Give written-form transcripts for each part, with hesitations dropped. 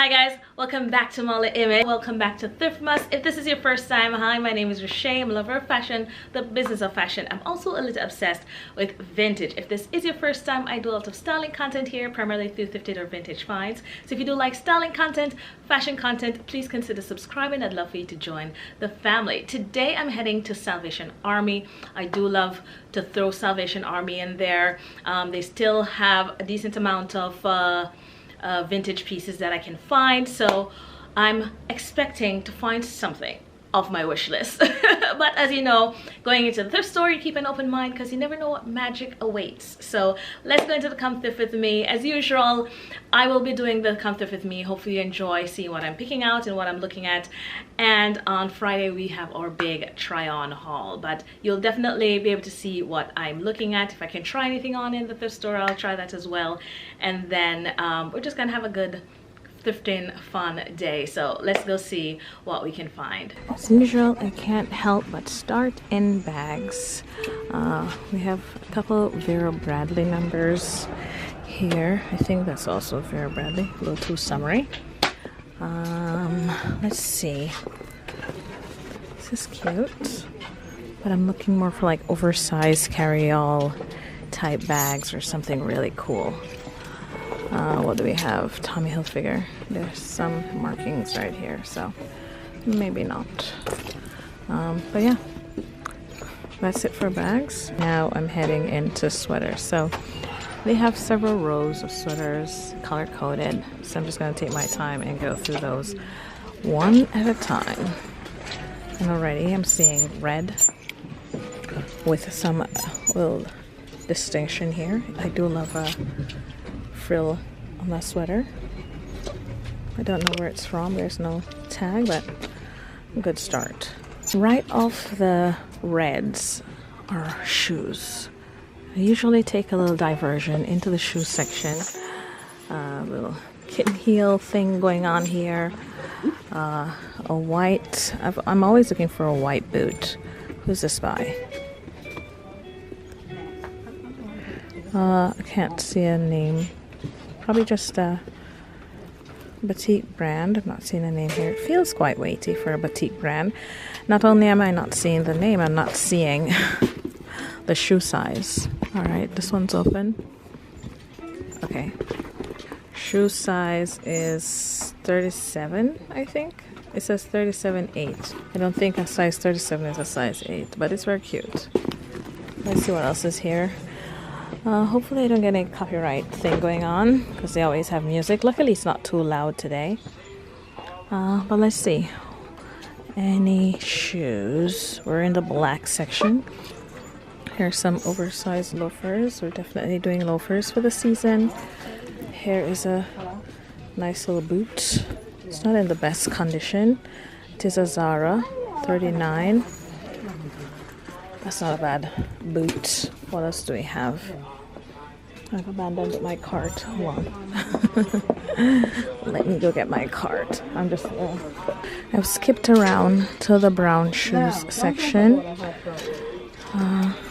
Hi guys, welcome back to Mala Image. Welcome back to Thriftmas. If this is your first time, hi, my name is Rashay. I'm a lover of fashion, the business of fashion. I'm also a little obsessed with vintage. If this is your first time, I do a lot of styling content here, primarily through thrifted or vintage finds. So if you do like styling content, fashion content, please consider subscribing. I'd love for you to join the family. Today I'm heading to Salvation Army. I do love to throw Salvation Army in there. They still have a decent amount of vintage pieces that I can find, so I'm expecting to find something off my wish list. But as you know, going into the thrift store, you keep an open mind because you never know what magic awaits. So let's go into the Come Thrift With Me. As usual, I will be doing the Come Thrift With Me. Hopefully you enjoy seeing what I'm picking out and what I'm looking at. And on Friday we have our big try on haul, but you'll definitely be able to see what I'm looking at. If I can try anything on in the thrift store, I'll try that as well. And then we're just gonna have a good thrifting fun day, so let's go see what we can find. As usual, I can't help but start in bags. We have a couple Vera Bradley numbers here. I think that's also Vera Bradley, a little too summery. Let's see, this is cute, but I'm looking more for like oversized carry-all type bags or something really cool. What do we have? Tommy Hilfiger. There's some markings right here, so maybe not. But yeah, that's it for bags. Now I'm heading into sweaters. So they have several rows of sweaters, color-coded. So I'm just going to take my time and go through those one at a time. And already I'm seeing red with some little distinction here. I do love a frill on that sweater. I don't know where it's from, there's no tag, but a good start. Right off the reds are shoes. I usually take a little diversion into the shoe section. Little kitten heel thing going on here. A white, I'm always looking for a white boot. Who's this by? I can't see a name. Probably just a boutique brand. I'm not seeing a name here. It feels quite weighty for a boutique brand. Not only am I not seeing the name, I'm not seeing the shoe size. Alright, this one's open. Okay. Shoe size is 37, I think. It says 37.8. I don't think a size 37 is a size 8, but it's very cute. Let's see what else is here. Hopefully I don't get any copyright thing going on because they always have music. Luckily it's not too loud today. But let's see. Any shoes? We're in the black section. Here's some oversized loafers. We're definitely doing loafers for the season. Here is a nice little boot. It's not in the best condition. It is a Zara 39. That's not a bad boot. What else do we have? I've abandoned my cart. Hold on. Let me go get my cart. I've skipped around to the brown shoes section.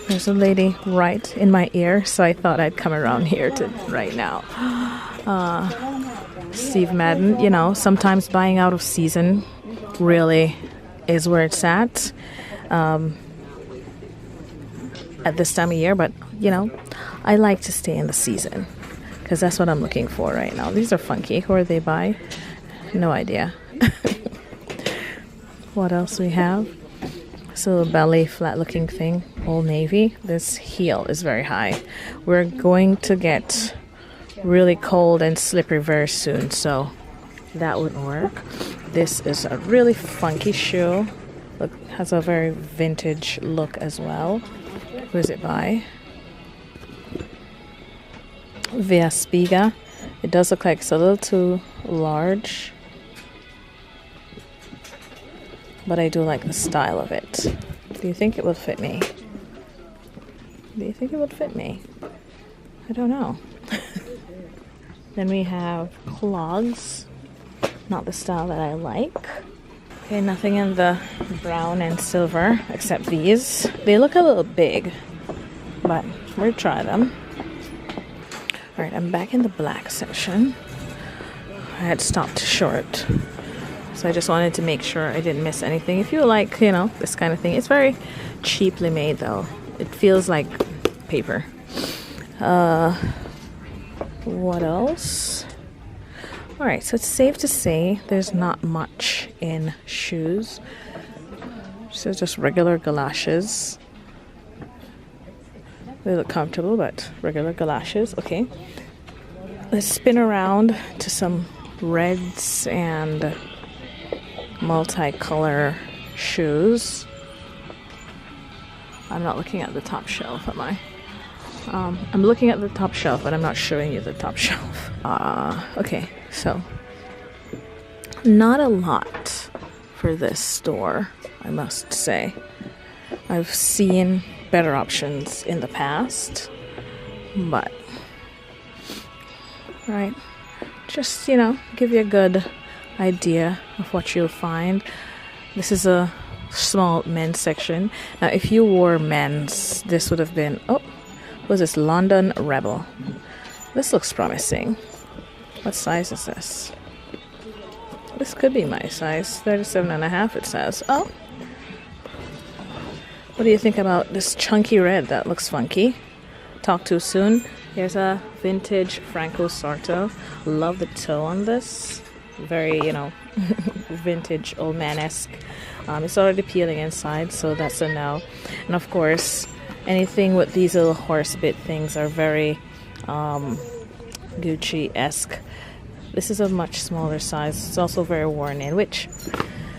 There's a lady right in my ear, so I thought I'd come around here to right now. Steve Madden, you know, sometimes buying out of season really is where it's at this time of year, but you know, I like to stay in the season because that's what I'm looking for right now. These are funky. Who are they by? No idea. What else we have? This little belly flat looking thing, Old Navy. This heel is very high. We're going to get really cold and slippery very soon, so that wouldn't work. This is a really funky shoe. Look, has a very vintage look as well. Who is it by? Via Spiga. It does look like it's a little too large, but I do like the style of it. Do you think it would fit me? Do you think it would fit me? I don't know. Then we have clogs. Not the style that I like. Okay, nothing in the brown and silver except these. They look a little big, but we'll try them. Alright, I'm back in the black section. I had stopped short. So I just wanted to make sure I didn't miss anything. If you like, you know, this kind of thing. It's very cheaply made though. It feels like paper. What else? Alright, so it's safe to say there's not much in shoes. So just regular galoshes. They look comfortable, but regular galoshes. Okay. Let's spin around to some reds and multicolor shoes. I'm not looking at the top shelf, am I? I'm looking at the top shelf, but I'm not showing you the top shelf. Okay, so not a lot for this store, I must say. I've seen better options in the past, but right, just, you know, give you a good idea of what you'll find. This is a small men's section. Now if you wore men's, this would have been, oh, what was this? London Rebel. This looks promising. What size is this? This could be my size. 37.5 it says. Oh, what do you think about this chunky red? That looks funky. Talk too soon. Here's a vintage Franco Sarto. Love the toe on this. Very, you know, vintage old man-esque. It's already peeling inside, so that's a no. And of course, anything with these little horse bit things are very Gucci-esque. This is a much smaller size. It's also very worn in, which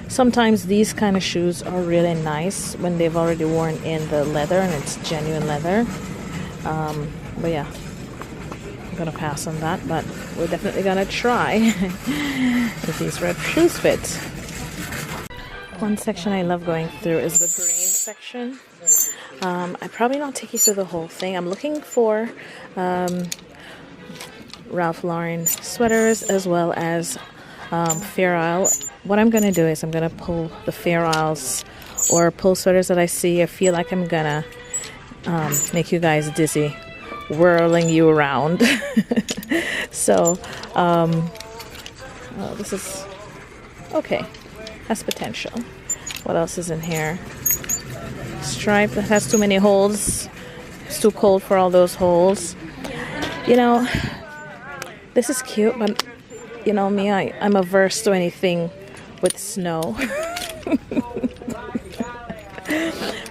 sometimes these kind of shoes are really nice when they've already worn in the leather and it's genuine leather. But yeah, I'm gonna pass on that, but we're definitely gonna try if these red shoes fit. One section I love going through is the green section. I probably not take you through the whole thing. I'm looking for Ralph Lauren sweaters as well as Fair Isle. What I'm gonna do is I'm gonna pull the Fair Isles or pull sweaters that I see. I feel like I'm gonna make you guys dizzy, whirling you around. So this is okay. Has potential. What else is in here? Stripe that has too many holes. It's too cold for all those holes. You know, this is cute, but you know me, I'm averse to anything with snow.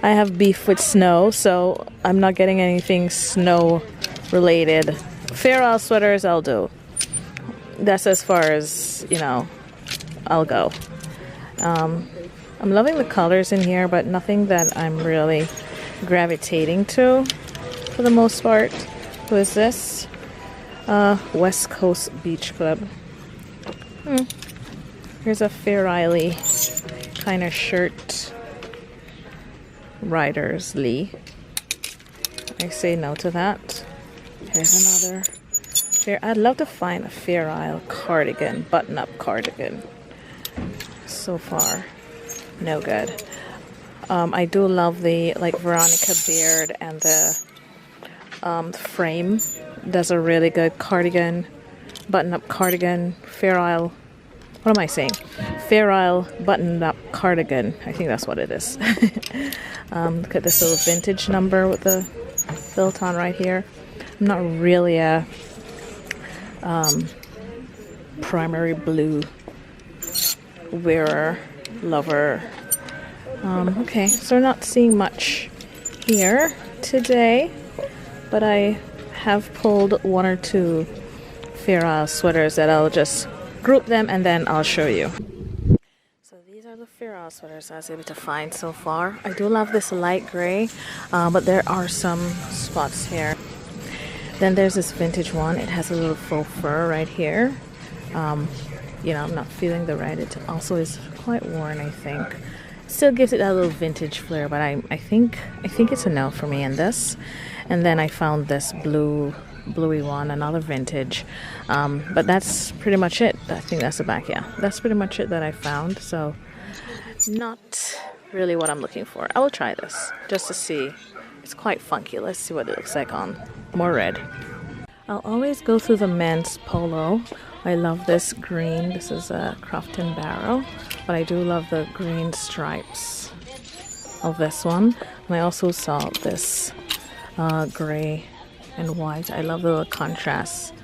I have beef with snow, so I'm not getting anything snow related. Fair Isle sweaters I'll do. That's as far as, you know, I'll go. I'm loving the colors in here, but nothing that I'm really gravitating to for the most part. Who is this? West Coast Beach Club. Here's a Fair Isle kind of shirt. Riders Lee. I say no to that. Here's another fair. I'd love to find a Fair Isle cardigan, button-up cardigan. So far, no good. I do love the like Veronica Beard and the frame. Does a really good cardigan, button-up cardigan. Fair Isle. What am I saying? Fair Isle button-up cardigan. I think that's what it is. Look at this little vintage number with the built on right here. I'm not really a primary blue wearer, lover. Okay, so we're not seeing much here today, but I have pulled one or two Fair Isle sweaters that I'll just group them and then I'll show you. So these are the Fair Isle sweaters I was able to find so far. I do love this light gray, but there are some spots here. Then there's this vintage one. It has a little faux fur right here. You know, I'm not feeling the red. It also is quite worn, I think. Still gives it that little vintage flair, but I think it's a no for me in this. And then I found this bluey one, another vintage. But that's pretty much it. I think that's the back, yeah. That's pretty much it that I found. So not really what I'm looking for. I will try this just to see. It's quite funky. Let's see what it looks like on. More red. I'll always go through the men's polo. I love this green. This is a Crofton Barrow, but I do love the green stripes of this one. And I also saw this gray and white. I love the contrast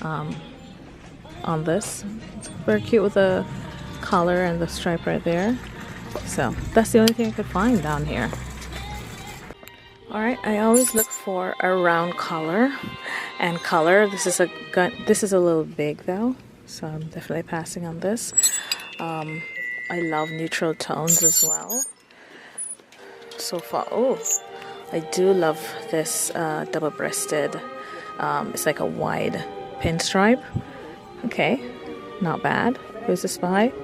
on this. It's very cute with the collar and the stripe right there. So that's the only thing I could find down here. Alright, I always look for a round collar and color. This is a little big though, so I'm definitely passing on this. I love neutral tones as well. So far, oh, I do love this double-breasted. It's like a wide pinstripe. Okay, not bad. Who's this by?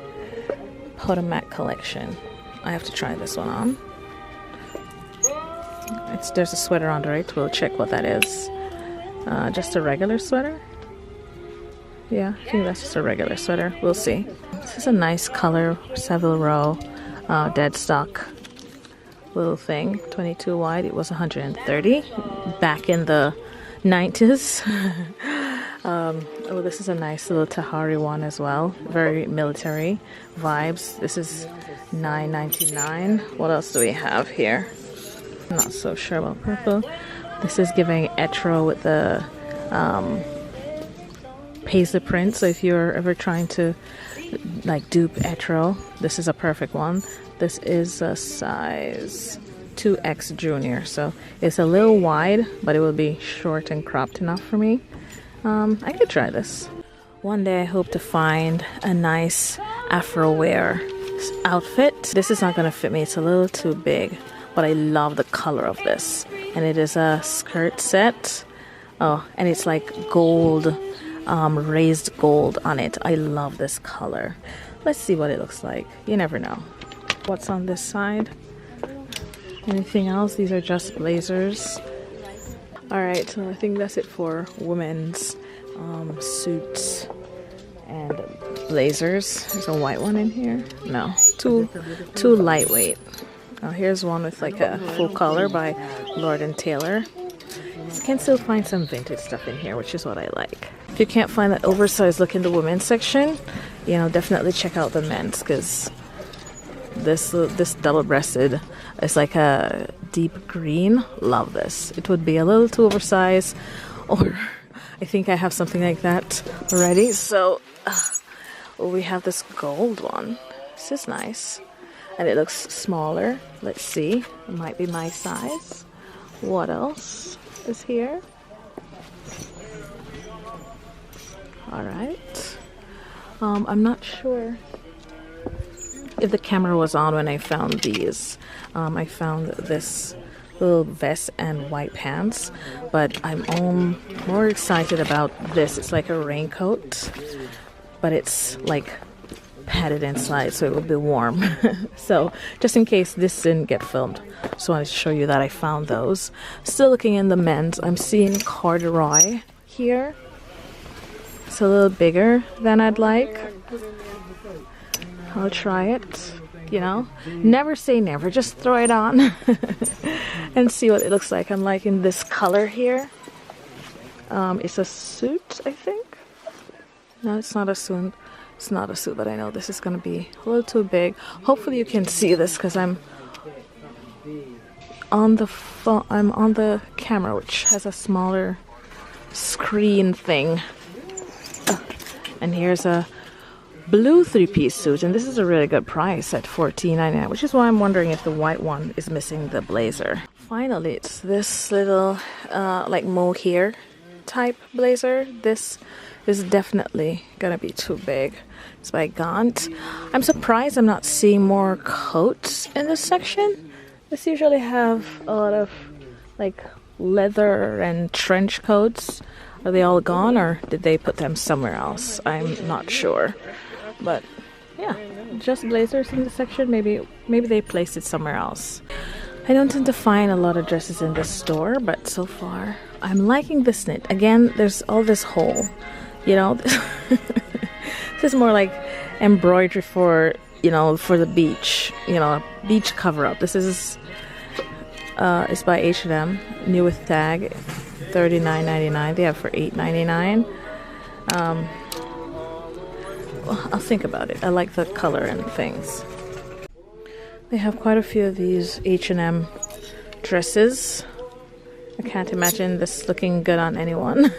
Potomac Collection. I have to try this one on. There's a sweater under it. We'll check what that is. Just a regular sweater? Yeah, I think that's just a regular sweater. We'll see. This is a nice color, Savile Row, dead stock little thing. 22 wide. It was 130 back in the 90s. Oh, this is a nice little Tahari one as well. Very military vibes. This is $9.99. What else do we have here? I'm not so sure about purple. This is giving etro with the paisley print. So if you're ever trying to like dupe etro, this is a perfect one. This is a size 2X junior, so it's a little wide, but it will be short and cropped enough for me. I could try this. One day I hope to find a nice Afro wear outfit. This is not going to fit me. It's a little too big, but I love the color of this. And it is a skirt set. Oh, and it's like gold, raised gold on it. I love this color. Let's see what it looks like. You never know. What's on this side? Anything else? These are just blazers. Alright, so I think that's it for women's suits and blazers. There's a white one in here. No, too lightweight. Oh, here's one with like a full collar by Lord & Taylor. You can still find some vintage stuff in here, which is what I like. If you can't find that oversized look in the women's section, you know, definitely check out the men's, because this double-breasted is like a deep green. Love this. It would be a little too oversized, or I think I have something like that already. So we have this gold one. This is nice, and it looks smaller. Let's see. It might be my size. What else is here? All right. I'm not sure if the camera was on when I found these. I found this little vest and white pants, but I'm more excited about this. It's like a raincoat, but it's like padded inside, so it will be warm. So just in case this didn't get filmed, just wanted to show you that I found those. Still looking in the men's. I'm seeing corduroy here. It's a little bigger than I'd like. I'll try it, you know. Never say never, just throw it on and see what it looks like. I'm liking this color here. It's a suit, I think. No, it's not a suit. It's not a suit, but I know this is going to be a little too big. Hopefully you can see this, because I'm on the phone. I'm on the camera, which has a smaller screen thing. And here's a blue three-piece suit, and this is a really good price at $14.99, which is why I'm wondering if the white one is missing the blazer. Finally, it's this little like mohair type blazer. This is definitely gonna be too big. It's by Gaunt. I'm surprised I'm not seeing more coats in this section. This usually have a lot of like leather and trench coats. Are they all gone, or did they put them somewhere else? I'm not sure. But yeah, just blazers in the section. Maybe they placed it somewhere else. I don't tend to find a lot of dresses in this store, but so far I'm liking this knit. Again, there's all this hole, you know. This is more like embroidery for, you know, for the beach, you know, beach cover up. This is it's by H&M, new with tag. $39.99. They have for $8.99. Well, I'll think about it. I like the color and things. They have quite a few of these H&M dresses. I can't imagine this looking good on anyone.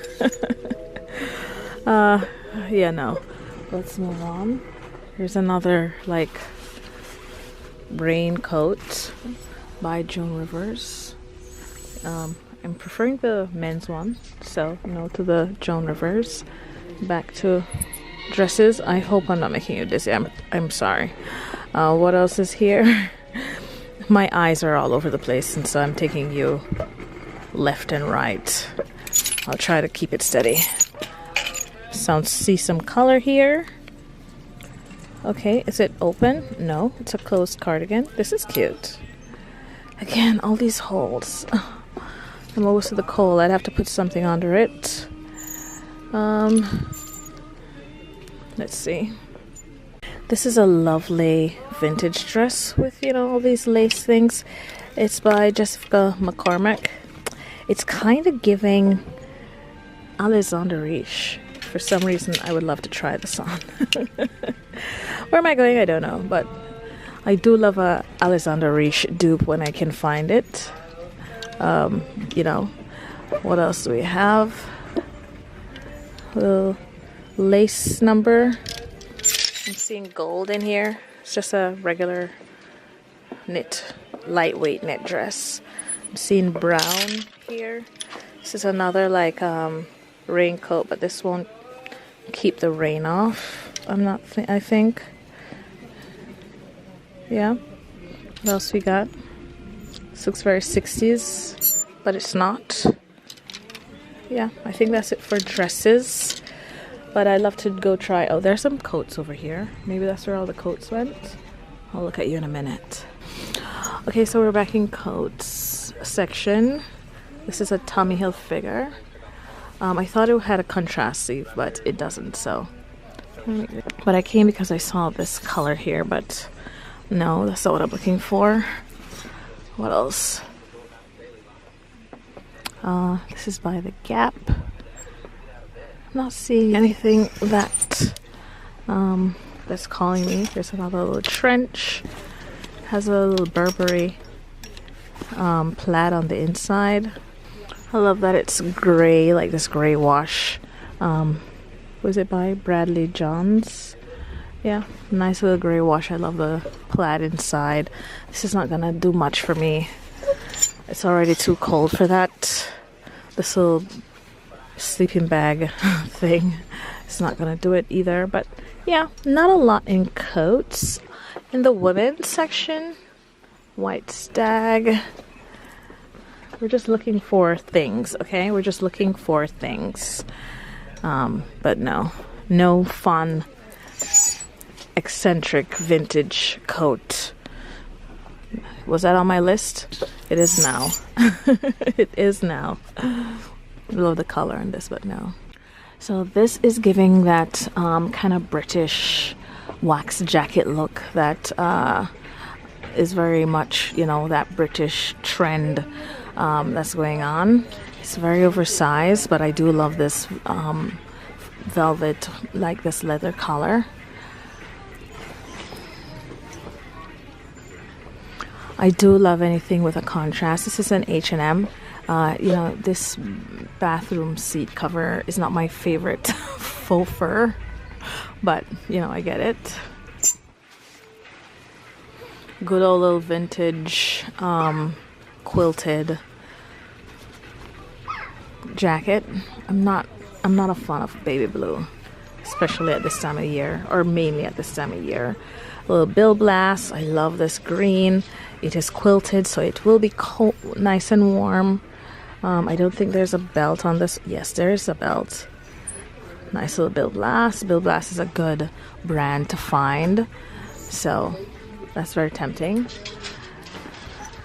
Yeah, no. Let's move on. Here's another like raincoat by Joan Rivers. I'm preferring the men's one, so no to the Joan Rivers. Back to dresses. I hope I'm not making you dizzy. I'm sorry. What else is here? My eyes are all over the place, and so I'm taking you left and right. I'll try to keep it steady. See some color here. Okay, is it open? No, it's a closed cardigan. This is cute. Again, all these holes. I'm always to the cold. I'd have to put something under it. Let's see. This is a lovely vintage dress with, you know, all these lace things. It's by Jessica McCormick. It's kind of giving Alexander Riche. For some reason, I would love to try this on. Where am I going? I don't know. But I do love a Alexander Riche dupe when I can find it. You know, what else do we have? A little lace number. I'm seeing gold in here. It's just a regular lightweight knit dress. I'm seeing brown here. This is another like raincoat, but this won't keep the rain off. I think. Yeah. What else we got? This looks very 60s, but it's not. Yeah, I think that's it for dresses. But I'd love to go try. Oh, there's some coats over here. Maybe that's where all the coats went. I'll look at you in a minute. Okay, so we're back in coats section. This is a Tommy Hilfiger. I thought it had a contrast sleeve, but it doesn't, so. But I came because I saw this color here, but no, that's not what I'm looking for. What else? This is by The Gap. I'm not seeing anything that's calling me. There's another little trench. Has a little Burberry plaid on the inside. I love that it's gray, like this gray wash. Was it by Bradley Johns? Yeah, nice little gray wash. I love the plaid inside. This is not gonna do much for me. It's already too cold for that. This little sleeping bag thing. It's not gonna do it either. But yeah, not a lot in coats. In the women's section, White Stag. We're just looking for things, okay? We're just looking for things. But no fun, eccentric vintage coat. Was that on my list? It is now. It is now. I love the color in this, but no. So this is giving that kind of British wax jacket look that is very much, you know, that British trend that's going on. It's very oversized, but I do love this velvet, like this leather collar. I do love anything with a contrast. This is an H&M. You know, this bathroom seat cover is not my favorite faux fur, but you know, I get it. Good old little vintage quilted jacket. I'm not a fan of baby blue, especially at this time of year, or mainly at this time of year. A little Bill Blast. I love this green. It is quilted, so it will be cold, nice and warm. I don't think there's a belt on this. Yes, there is a belt. Nice little Bill Blast. Bill Blast is a good brand to find, so that's very tempting.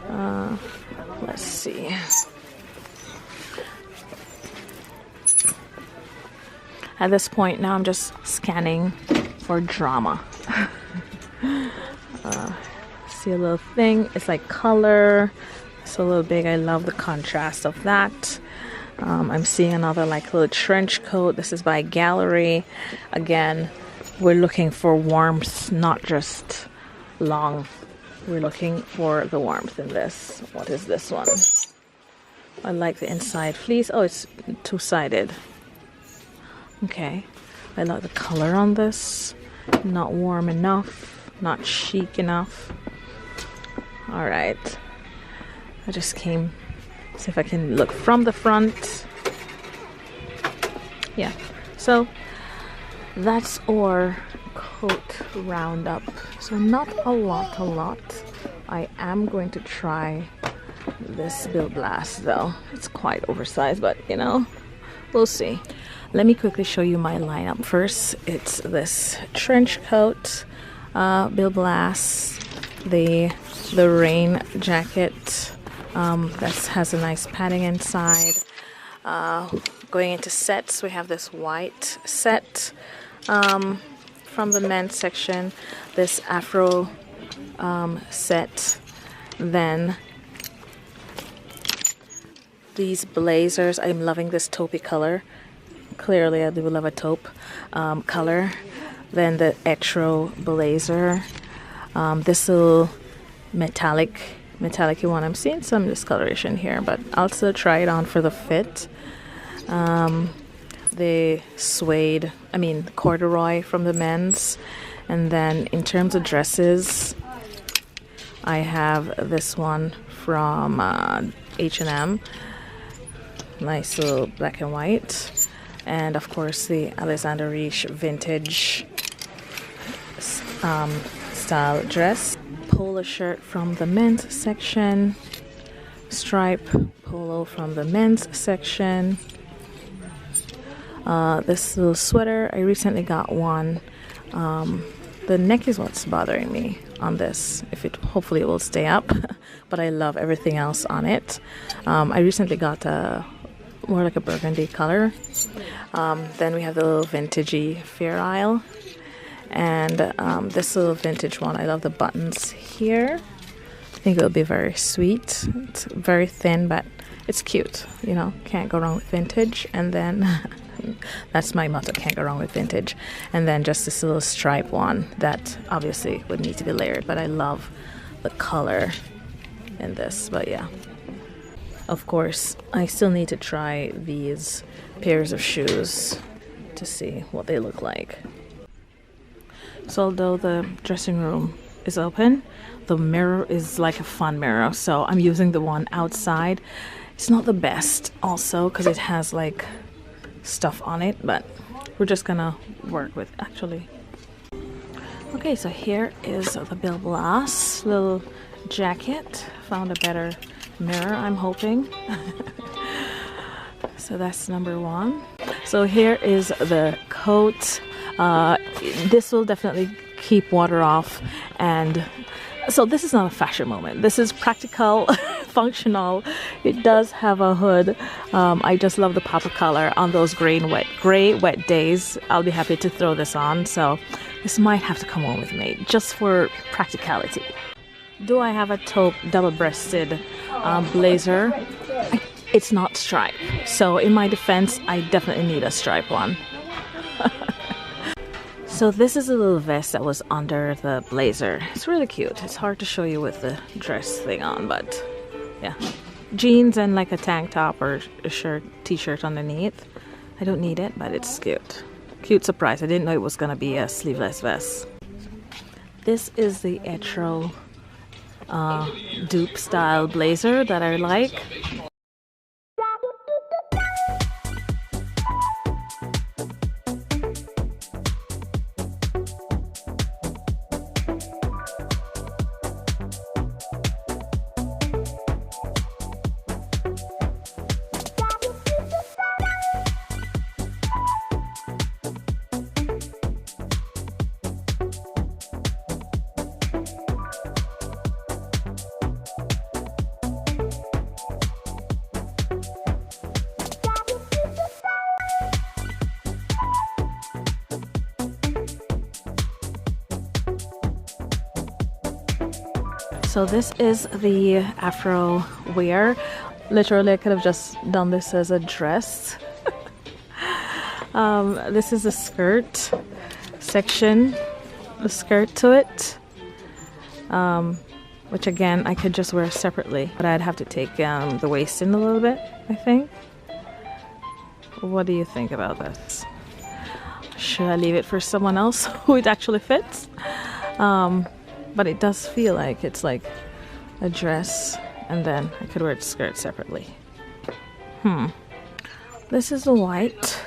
Let's see. At this point now, I'm just scanning for drama. See a little thing. It's like color. It's a little big. I love the contrast of that. I'm seeing another like little trench coat. This is by Gallery. Again, we're looking for warmth, not just long. We're looking for the warmth in this. What is this one? I like the inside fleece. Oh, it's two-sided. Okay. I like the color on this. Not warm enough, not chic enough. All right. I just came, see if I can look from the front. Yeah. So that's our coat roundup. So not a lot. I am going to try this Bill Blast though. It's quite oversized, but you know, we'll see. Let me quickly show you my lineup. First, it's this trench coat, Bill Blast, the rain jacket that has a nice padding inside. Going into sets, we have this white set from the men's section, this Afro set, then these blazers. I'm loving this taupey color. Clearly, I do love a taupe color. Then the Etro blazer. This little metallic one. I'm seeing some discoloration here, but I'll still try it on for the fit. The suede, corduroy from the men's. And then in terms of dresses, I have this one from H&M. Nice little black and white. And of course the Alexander Riche vintage style dress. Polo shirt from the men's section. Stripe polo from the men's section. This little sweater, I recently got one. The neck is what's bothering me on this. Hopefully it will stay up, but I love everything else on it. I recently got more like a burgundy color. Then we have the little vintagey Fair Isle, and this little vintage one. I love the buttons here. I think it'll be very sweet. It's very thin, but it's cute. You know, can't go wrong with vintage. And then that's my motto, can't go wrong with vintage. And then just this little stripe one that obviously would need to be layered, but I love the color in this. But yeah, of course, I still need to try these pairs of shoes to see what they look like. So although the dressing room is open, the mirror is like a fun mirror, so I'm using the one outside. It's not the best also because it has like stuff on it, but we're just gonna work with actually. Okay, so here is the Bill Blast little jacket. Found a better mirror, I'm hoping. So that's number one. So here is the coat. This will definitely keep water off, and so this is not a fashion moment. This is practical, functional. It does have a hood. I just love the pop of color on those gray wet days. I'll be happy to throw this on. So this might have to come on with me just for practicality. Do I have a taupe double-breasted blazer? It's not striped. So in my defense, I definitely need a stripe one. So this is a little vest that was under the blazer. It's really cute. It's hard to show you with the dress thing on, but yeah. Jeans and like a tank top or a t-shirt underneath. I don't need it, but it's cute. Cute surprise. I didn't know it was gonna be a sleeveless vest. This is the Etro dupe style blazer that I like. So this is the Afro wear. Literally, I could have just done this as a dress. This is the skirt section, the skirt to it, which again I could just wear separately, but I'd have to take the waist in a little bit, I think. What do you think about this? Should I leave it for someone else who it actually fits? But it does feel like it's like a dress, and then I could wear the skirt separately. This is the white.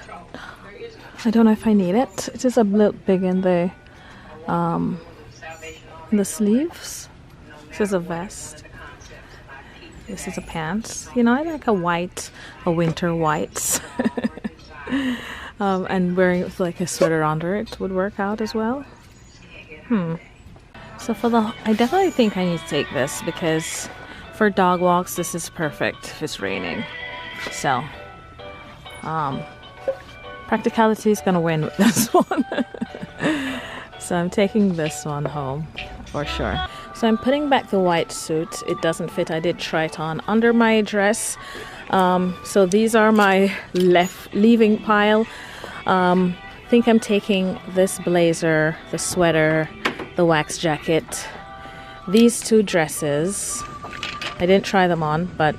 I don't know if I need it. It is a little big in the sleeves. This is a vest. This is a pants. You know, I like a white, a winter white. And wearing it with like a sweater under it would work out as well. So I definitely think I need to take this because for dog walks this is perfect if it's raining. So practicality is gonna win with this one. So I'm taking this one home for sure. So I'm putting back the white suit. It doesn't fit. I did try it on under my dress. So these are my leaving pile. Think I'm taking this blazer, the sweater, the wax jacket, these two dresses. I didn't try them on, but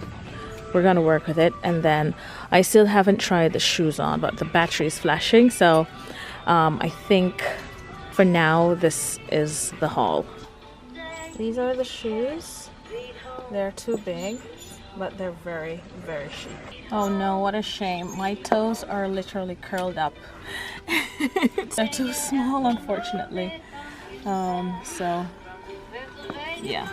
we're gonna work with it. And then I still haven't tried the shoes on, but the battery is flashing. So I think for now this is the haul. These are the shoes. They're too big, but they're very, very chic. Oh no, what a shame. My toes are literally curled up. They're too small, unfortunately. So yeah.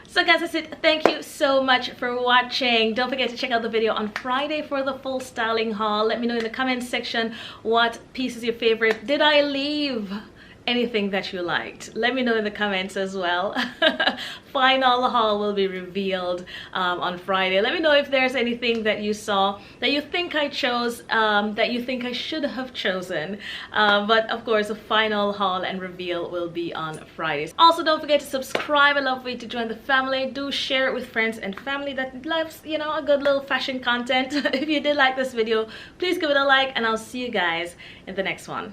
So guys, that's it. Thank you so much for watching. Don't forget to check out the video on Friday for the full styling haul. Let me know in the comments section what piece is your favorite. Did I leave anything that you liked? Let me know in the comments as well. Final haul will be revealed on Friday. Let me know if there's anything that you saw that you think I chose, that you think I should have chosen. But of course, the final haul and reveal will be on Fridays. Also, don't forget to subscribe. I love for you to join the family. Do share it with friends and family that loves, you know, a good little fashion content. If you did like this video, please give it a like, and I'll see you guys in the next one.